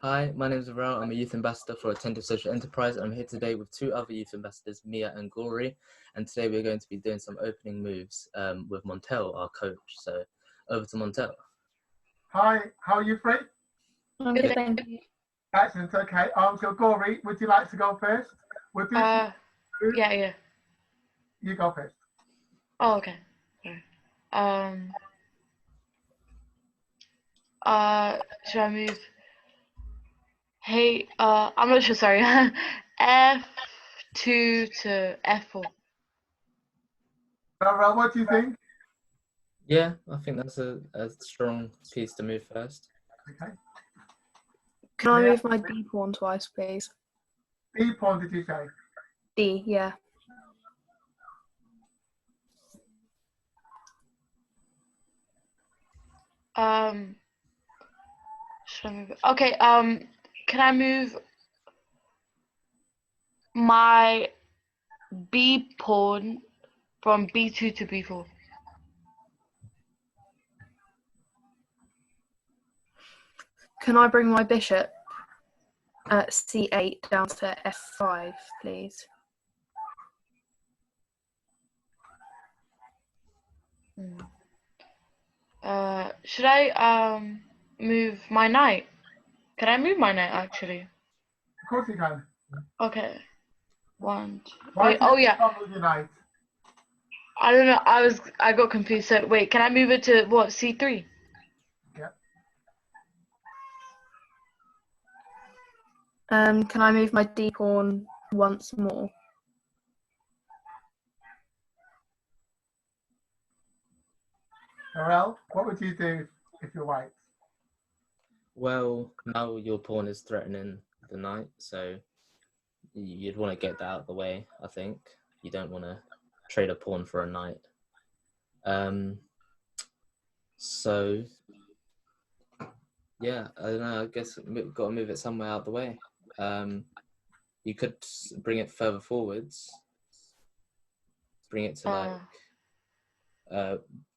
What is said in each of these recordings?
Hi, my name is Varel. I'm a youth ambassador for Attentive Social Enterprise. I'm here today with two other youth ambassadors, Mia and Gori. And today we're going to be doing some opening moves with Montel, our coach. So over to Montel. Hi, how are you, Fred? I'm good, thank you. Excellent, okay. So Gori, would you like to go first? Yeah. You go first. Oh, okay. Sorry. Should I move? Hey, I'm not sure, sorry. F2 to F4. Varel, what do you think? Yeah, I think that's a strong piece to move first. Okay. Can I move my D pawn twice, please? D pawn, did you say? D, yeah. Should I move? Okay, can I move my B pawn from B2 to B4? Can I bring my bishop at C8 down to F5, please? Should I move my knight? Can I move my knight actually? Of course you can. Okay. One, two. Why Wait, oh yeah. can't move your knight? I don't know. I got confused. So wait, can I move it to what? C3? Yeah. Can I move my D pawn once more? Varel, what would you do if you're white? Well, now your pawn is threatening the knight, so you'd want to get that out of the way, I think. You don't want to trade a pawn for a knight. So, yeah, I don't know, I guess we've got to move it somewhere out of the way. You could bring it further forwards. Bring it to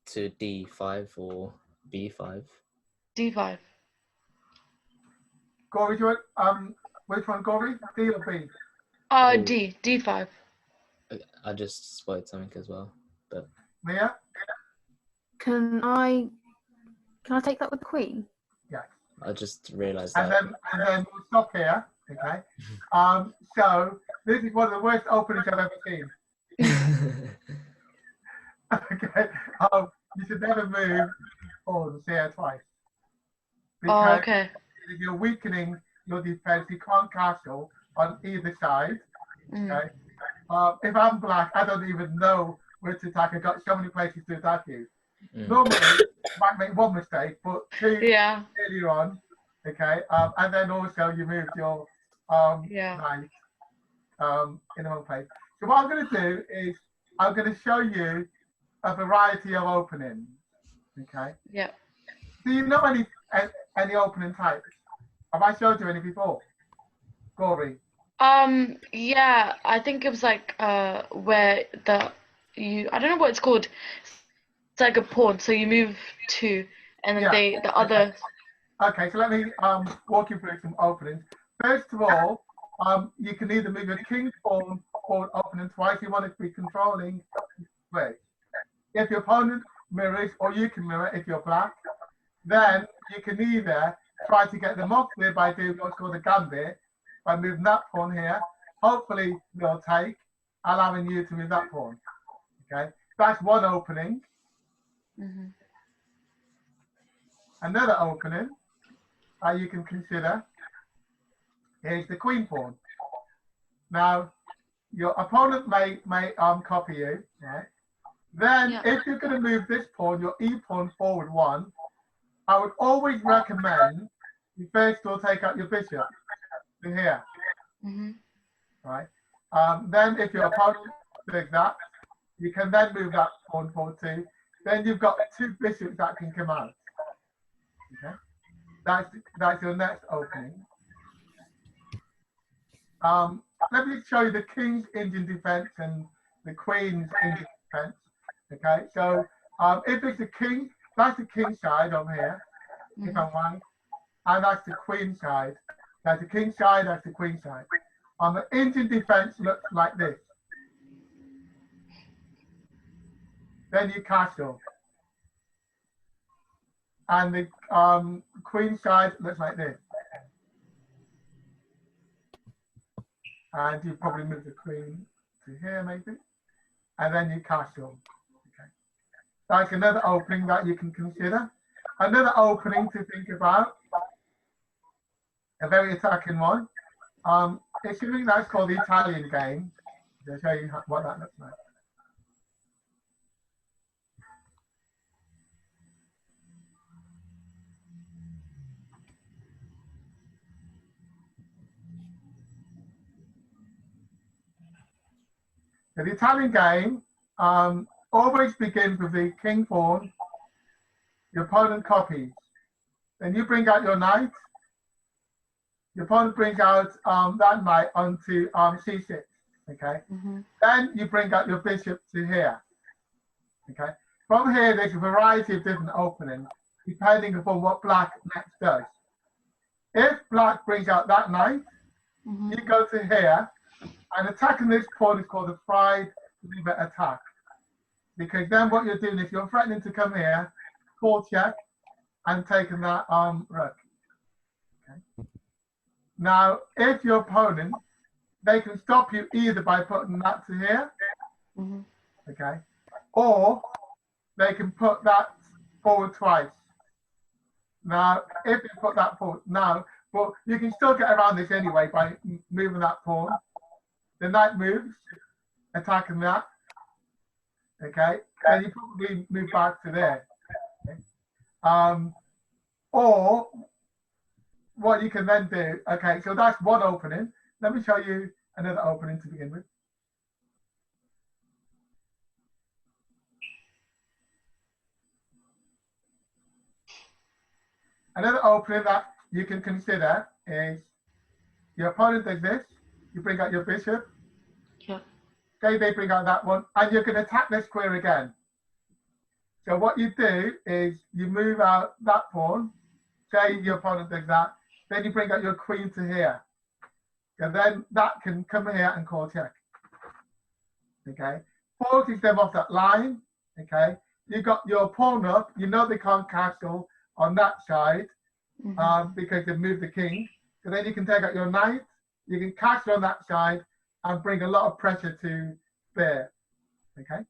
to D5 or B5. D5. Gori, do you want, which one, Gori? D or B? D5. I just spotted something as well, but Mia? Can I take that with the queen? Yeah. I just realised and that. And then we'll stop here, okay? So this is one of the worst openings I've ever seen. Okay. You should never move pawns here twice. Because okay. if you're weakening your defense, you can't castle on either side. Okay. If I'm black, I don't even know where to attack. I've got so many places to attack you. Normally, you might make one mistake, but two earlier on. Okay. And then also you moved your knight in the wrong place. So what I'm going to do is I'm going to show you a variety of openings. Okay. Yeah. Do you know any opening types? Have I showed you any before? Gori? Yeah, I think it was like where I don't know what it's called. It's like a pawn, so you move two, and then the other. Okay, so let me walk you through some openings. First of all, you can either move your king pawn or opening twice. You want to be controlling way. If your opponent mirrors, or you can mirror if you're black, then you can either try to get them off there by doing what's called a gambit, by moving that pawn here. Hopefully they'll take, allowing you to move that pawn. Okay, that's one opening. Another opening that you can consider is the queen pawn. Now, your opponent may copy you. Right? Then, if you're going to move this pawn, your e pawn forward one, I would always recommend you first will take out your bishop in here. Right. Then, if your opponent does that, you can then move that pawn forward too. Then you've got two bishops that can come out. Okay. That's your next opening. Let me show you the king's Indian defense and the queen's Indian defense. Okay, so if it's the king, that's the king side over here. If I'm white. and that's the queen side. That's the king side, that's the queen side. The Indian defense looks like this. Then you castle. And the queen side looks like this. And you probably move the queen to here maybe. And then you castle. Okay. That's another opening that you can consider. Another opening to think about, a very attacking one. It's something that's called the Italian game. I'll show you what that looks like. The Italian game always begins with the king pawn, your opponent copies. Then you bring out your knight. Your opponent brings out that knight onto c6, okay? Then you bring out your bishop to here, okay? From here, there's a variety of different openings, depending upon what black next does. If black brings out that knight, you go to here, and attacking this pawn is called a fried lever attack. Because then what you're doing is you're threatening to come here, four check, and taking that rook. Okay. Now, if your opponent, they can stop you either by putting that to here, okay, or they can put that forward twice. Now, if you put that forward now, but you can still get around this anyway by moving that pawn. The knight moves, attacking that. Okay, then you probably move back to there. Okay. Or what you can then do, okay, so that's one opening. Let me show you another opening to begin with. Another opening that you can consider is your opponent does this, you bring out your bishop. Yeah. Okay, they bring out that one, and you can attack this square again. So what you do is you move out that pawn, say your opponent does that, then you bring out your queen to here. And then that can come here and call check. Okay, forces them off that line. Okay, you got your pawn up, you know they can't castle on that side because they've moved the king. So then you can take out your knight, you can castle on that side and bring a lot of pressure to bear. Okay,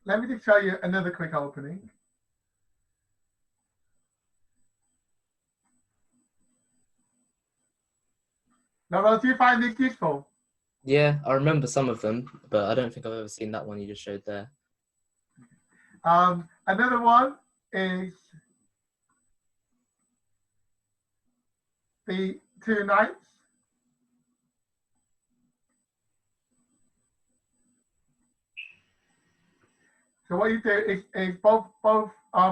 let me just show you another quick opening. Laurel, do you find this useful? Yeah, I remember some of them, but I don't think I've ever seen that one you just showed there. Another one is the two knights. So what you do is both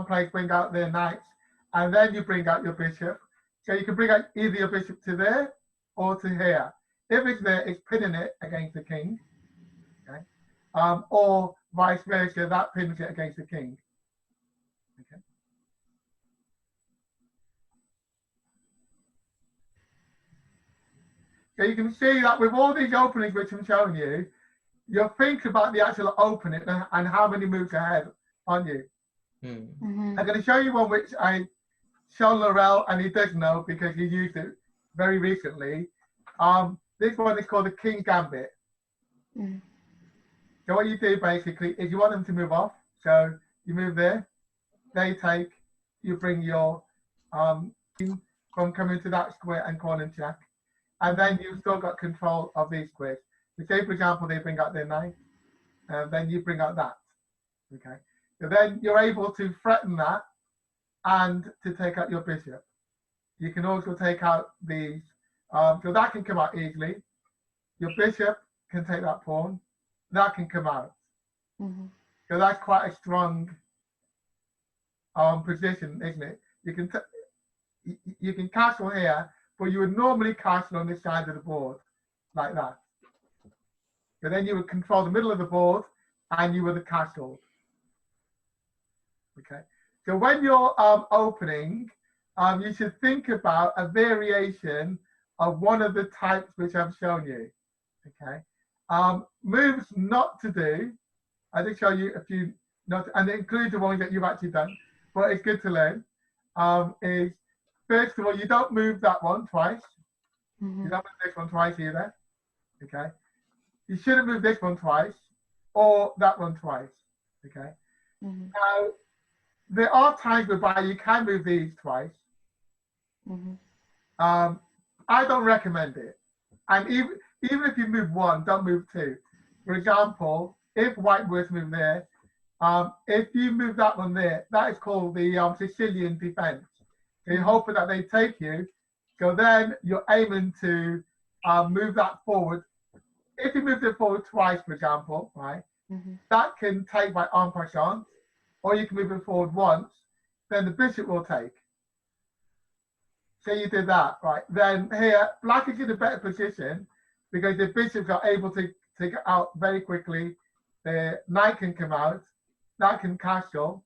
players bring out their knights, and then you bring out your bishop. So you can bring out either your bishop to there or to here. If it's there, it's pinning it against the king. Okay, or vice versa, that pins it against the king. Okay. So you can see that with all these openings which I'm showing you, you're thinking about the actual opening and how many moves ahead on you. I'm going to show you one which I show Laurel, and he does know because he used it very recently. This one is called the King Gambit. So what you do basically is you want them to move off. So you move there, they take, you bring your king from coming to that square and calling check. And then you've still got control of these squares. So say, for example, they bring out their knight, and then you bring out that. Okay. So then you're able to threaten that and to take out your bishop. You can also take out these. So that can come out easily. Your bishop can take that pawn. That can come out. So that's quite a strong position, isn't it? You can castle here, but you would normally castle on this side of the board, like that. So then you would control the middle of the board, and you were the castle. Okay. So when you're opening, you should think about a variation of one of the types which I've shown you. Okay. Moves not to do. I did show you a few, not, and it includes the ones that you've actually done, but it's good to learn. Is first of all, you don't move that one twice. You don't move this one twice either. Okay. You shouldn't move this one twice or that one twice. Okay. Now, there are times whereby you can move these twice. I don't recommend it. And even if you move one, don't move two. For example, if white were to move there, if you move that one there, that is called the Sicilian defense. So you're hoping that they take you. So then you're aiming to move that forward. If you move it forward twice, for example, right, that can take by en passant, or you can move it forward once, then the bishop will take. So you did that, right? Then here, black is in a better position because the bishops are able to get out very quickly. The knight can come out, that can castle,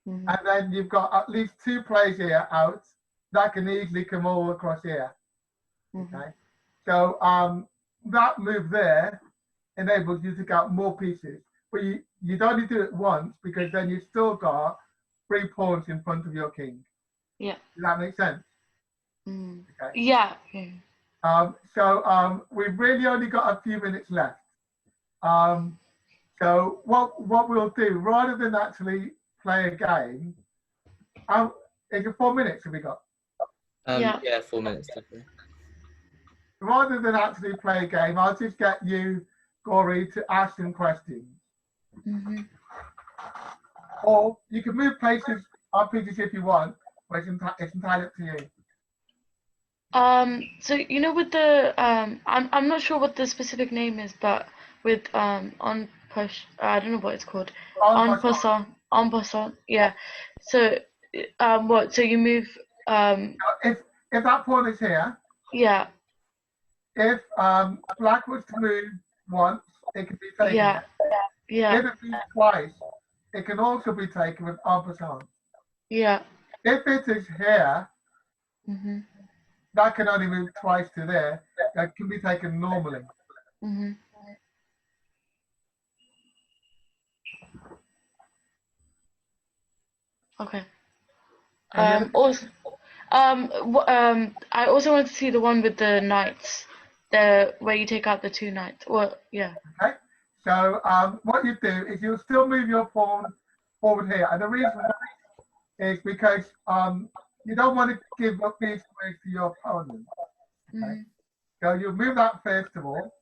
and then you've got at least two players here out that can easily come all across here. Okay, so that move there enables you to get more pieces, but you'd only do it once because then you've still got 3 pawns in front of your king. Yeah. Does that make sense? Okay. Yeah. So we've really only got a few minutes left. So what we'll do, rather than actually play a game, is it 4 minutes have we got? Yeah, 4 minutes. Definitely. Rather than actually play a game, I'll just get you, Gori, to ask some questions. Or you can move places on pieces if you want, but it's entirely up to you. So you know, with the I'm not sure what the specific name is, but with on push, I don't know what it's called. En passant, yeah. So what? So you move If that pawn is here, yeah. if black was to move once, it can be taken. Yeah. Yeah. If it moves twice, it can also be taken with en passant. Yeah. If it is here, that can only move twice to there. That can be taken normally. Okay. Also, I also want to see the one with the knights, where you take out the 2 knights. Well, yeah. Okay. So what you do is you'll still move your pawn forward here, and the reason is because you don't want to give up these squares to your opponent. Okay? So you move that first of all,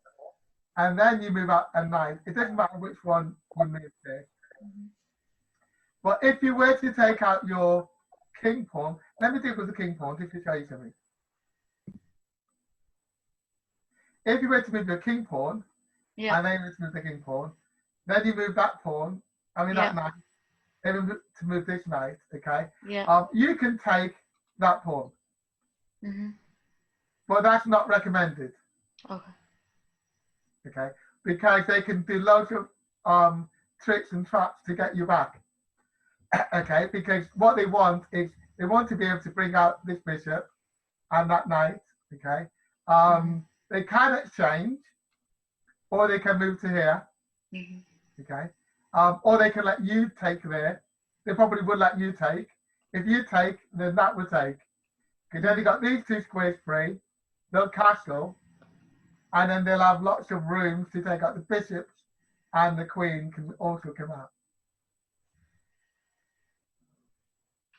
and then you move out a knight. It doesn't matter which one you move first. But if you were to take out your king pawn, let me do it with the king pawn just to show you something. If you were to move your king pawn, and then you were to move the king pawn, then you move that pawn, that knight, then to move this knight, okay? Yeah. You can take that pawn. But that's not recommended. Okay. Okay? Because they can do loads of tricks and traps to get you back. Okay? Because what they want is they want to be able to bring out this bishop and that knight. Okay? They can exchange, or they can move to here. Okay? Or they can let you take there. They probably would let you take. If you take, then that would take. Because then you got these 2 squares free. They'll castle, and then they'll have lots of rooms to take out the bishops, and the queen can also come out.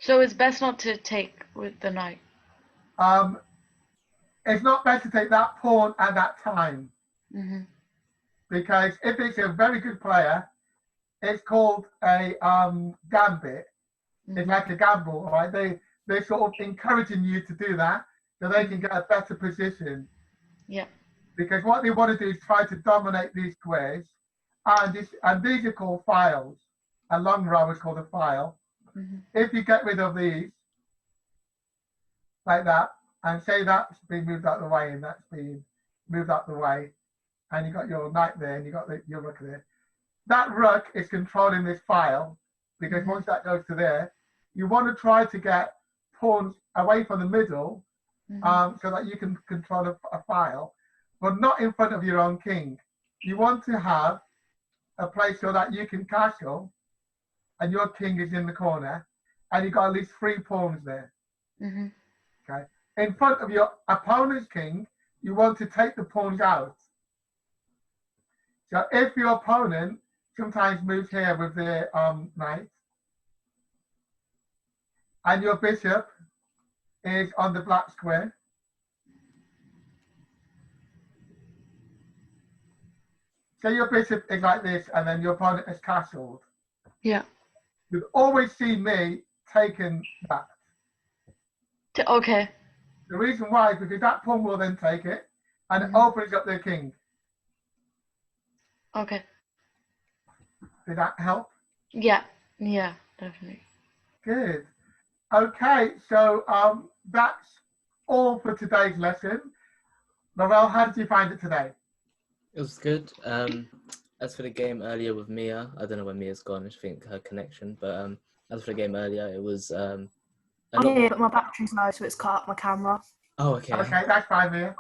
So it's best not to take with the knight. It's not best to take that pawn at that time. Because if it's a very good player, it's called a gambit. It's like a gamble, right? They're sort of encouraging you to do that so they can get a better position. Yeah. Because what they want to do is try to dominate these squares, and these are called files. A long row is called a file. If you get rid of these, like that, and say that's been moved out of the way and that's been moved out of the way, and you got your knight there and you got your rook there, that rook is controlling this file, because once that goes to there, you want to try to get pawns away from the middle, Mhm. so that you can control a file, but not in front of your own king. You want to have a place so that you can castle, and your king is in the corner, and you've got at least 3 pawns there. Mhm. Okay. In front of your opponent's king, you want to take the pawns out. So if your opponent sometimes moves here with their knight, and your bishop is on the black square, say your bishop is like this, and then your opponent is castled, Yeah. you'd always see me taking that. Okay. The reason why is because that pawn will then take it, and it Mhm. opens up their king. Okay. Did that help? Yeah. Yeah. Definitely. Good. Okay, so that's all for today's lesson. Laurel, how did you find it today? It was good. As for the game earlier with Mia, I don't know where Mia's gone. I think her connection. But as for the game earlier, it was a I'm lot here, more. but my battery's low, so it's cut up my camera. Oh, okay. Okay, that's fine, Mia.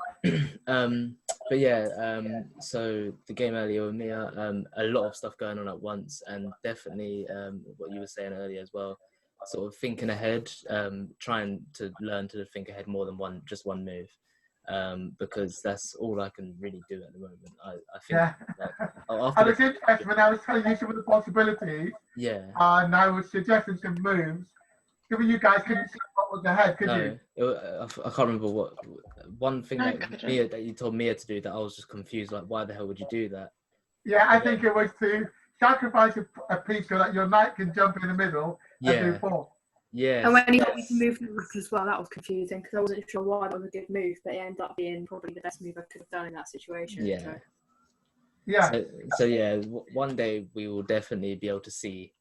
But yeah, so the game earlier with Mia, a lot of stuff going on at once, and definitely what you were saying earlier as well, sort of thinking ahead, trying to learn to think ahead more than just one move, because that's all I can really do at the moment. I think Yeah. like, after And the it's interesting when I was telling you some of the possibilities, yeah. and I was suggesting some moves. Given you guys couldn't see what was ahead, could you? No, I can't remember what one thing I that couldn't. that you told Mia to do that I was just confused. Like, why the hell would you do that? Yeah, I think it was to sacrifice a piece so that your knight can jump in the middle and do Yeah, 4. yes, And when he told me yes. to move the rook as well, that was confusing because I wasn't sure why that was a good move, but it ended up being probably the best move I could have done in that situation. Yeah. So. Yeah. So yeah, one day we will definitely be able to see.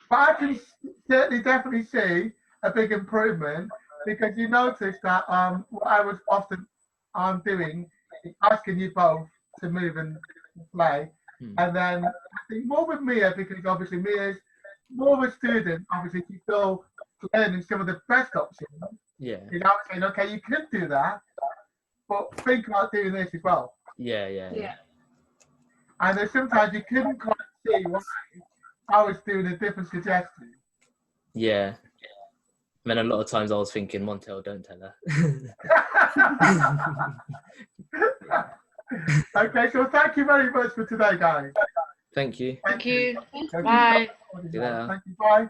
But I can certainly definitely see a big improvement because you notice that what I was often doing is asking you both to move and play. And then I think more with Mia because obviously Mia's more of a student. Obviously, she's still learning some of the best options. Yeah. You know, saying, okay, you could do that, but think about doing this as well. Yeah. And there's sometimes you couldn't quite see why I was doing a different suggestion. Yeah. And then a lot of times I was thinking, Montel, don't tell her. Okay, so thank you very much for today, guys. Thank you. Thank you. Thank Bye. you. See you later. Thank you. Bye.